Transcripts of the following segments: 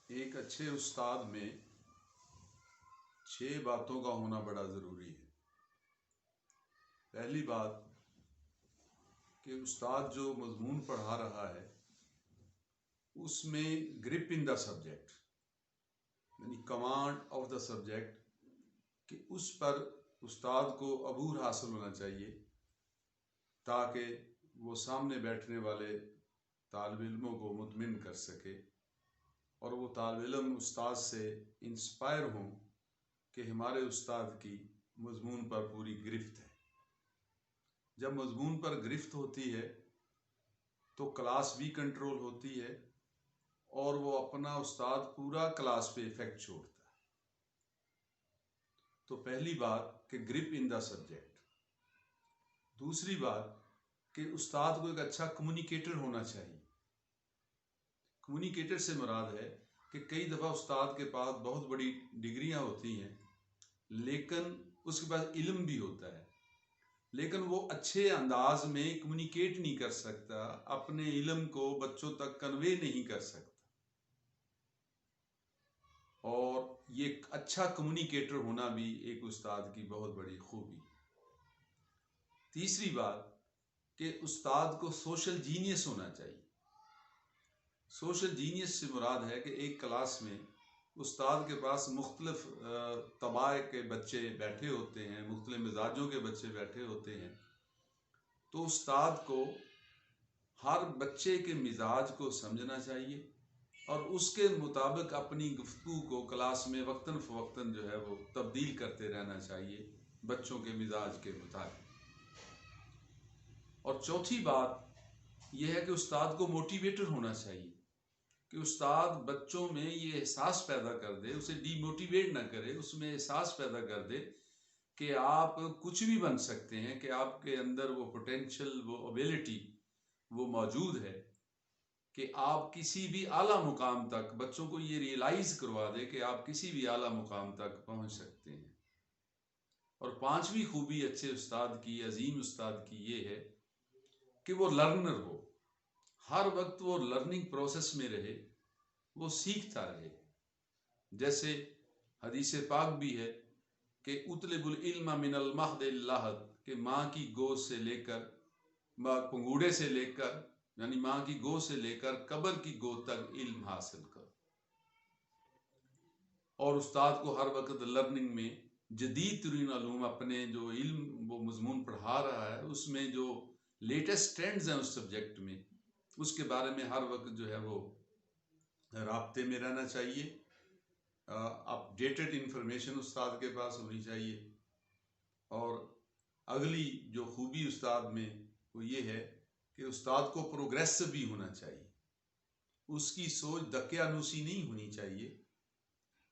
ایک اچھے استاد میں 6 باتوں کا ہونا بڑا ضروری ہے۔ پہلی بات کہ استاد جو مضمون پڑھا رہا ہے اس میں گرپ ان دا سبجیکٹ، یعنی کمانڈ آف دا سبجیکٹ، کہ اس پر استاد کو عبور حاصل ہونا چاہیے تاکہ وہ سامنے بیٹھنے والے طالب علموں کو مطمئن کر سکے اور وہ طالب علم استاد سے انسپائر ہوں کہ ہمارے استاد کی مضمون پر پوری گرفت ہے۔ جب مضمون پر گرفت ہوتی ہے تو کلاس بھی کنٹرول ہوتی ہے اور وہ اپنا استاد پورا کلاس پہ ایفیکٹ چھوڑتا ہے۔ تو پہلی بات کہ گرپ ان دا سبجیکٹ۔ دوسری بات کہ استاد کو ایک اچھا کمیونیکیٹر ہونا چاہیے۔ کمیونیکیٹر سے مراد ہے کہ کئی دفعہ استاد کے پاس بہت بڑی ڈگریاں ہوتی ہیں لیکن اس کے پاس علم بھی ہوتا ہے، لیکن وہ اچھے انداز میں کمیونیکیٹ نہیں کر سکتا، اپنے علم کو بچوں تک کنوے نہیں کر سکتا، اور یہ اچھا کمیونیکیٹر ہونا بھی ایک استاد کی بہت بڑی خوبی۔ تیسری بات کہ استاد کو سوشل جینیس ہونا چاہیے۔ سوشل جینیس سے مراد ہے کہ ایک کلاس میں استاد کے پاس مختلف طباع کے بچے بیٹھے ہوتے ہیں، مختلف مزاجوں کے بچے بیٹھے ہوتے ہیں، تو استاد کو ہر بچے کے مزاج کو سمجھنا چاہیے اور اس کے مطابق اپنی گفتگو کو کلاس میں وقتاً فوقتاً جو ہے وہ تبدیل کرتے رہنا چاہیے بچوں کے مزاج کے مطابق۔ اور چوتھی بات یہ ہے کہ استاد کو موٹیویٹر ہونا چاہیے، کہ استاد بچوں میں یہ احساس پیدا کر دے، اسے ڈی موٹیویٹ نہ کرے، اس میں احساس پیدا کر دے کہ آپ کچھ بھی بن سکتے ہیں، کہ آپ کے اندر وہ پوٹینشل، وہ ایبلٹی وہ موجود ہے کہ آپ کسی بھی اعلیٰ مقام تک، بچوں کو یہ ریئلائز کروا دے کہ آپ کسی بھی اعلیٰ مقام تک پہنچ سکتے ہیں۔ اور پانچویں خوبی اچھے استاد کی، عظیم استاد کی یہ ہے کہ وہ لرنر ہو، ہر وقت وہ لرننگ پروسیس میں رہے، وہ سیکھتا رہے۔ جیسے حدیث پاک بھی ہے کہ اطلب العلم من المہد اللحد، کہ ماں کی گود سے لے کر، پنگوڑے سے لے کر، یعنی ماں کی گود سے لے کر قبر کی گود تک علم حاصل کر۔ اور استاد کو ہر وقت لرننگ میں جدید ترین علوم، اپنے جو علم وہ مضمون پڑھا رہا ہے اس میں جو لیٹسٹ ٹرینڈز ہیں اس سبجیکٹ میں، اس کے بارے میں ہر وقت جو ہے وہ رابطے میں رہنا چاہیے۔ اپ ڈیٹڈ انفارمیشن استاد کے پاس ہونی چاہیے۔ اور اگلی جو خوبی استاد میں وہ یہ ہے کہ استاد کو پروگریسو بھی ہونا چاہیے، اس کی سوچ دقیانوسی نہیں ہونی چاہیے،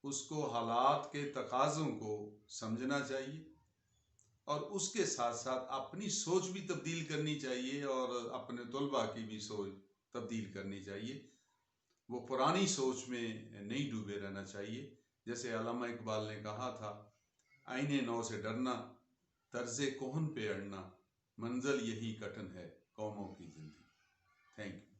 اس کو حالات کے تقاضوں کو سمجھنا چاہیے اور اس کے ساتھ ساتھ اپنی سوچ بھی تبدیل کرنی چاہیے اور اپنے طلباء کی بھی سوچ تبدیل کرنی چاہیے۔ وہ پرانی سوچ میں نہیں ڈوبے رہنا چاہیے۔ جیسے علامہ اقبال نے کہا تھا، آئین نو سے ڈرنا، طرز کہن پہ اڑنا، منزل یہی کٹن ہے قوموں کی زندگی۔ Thank you.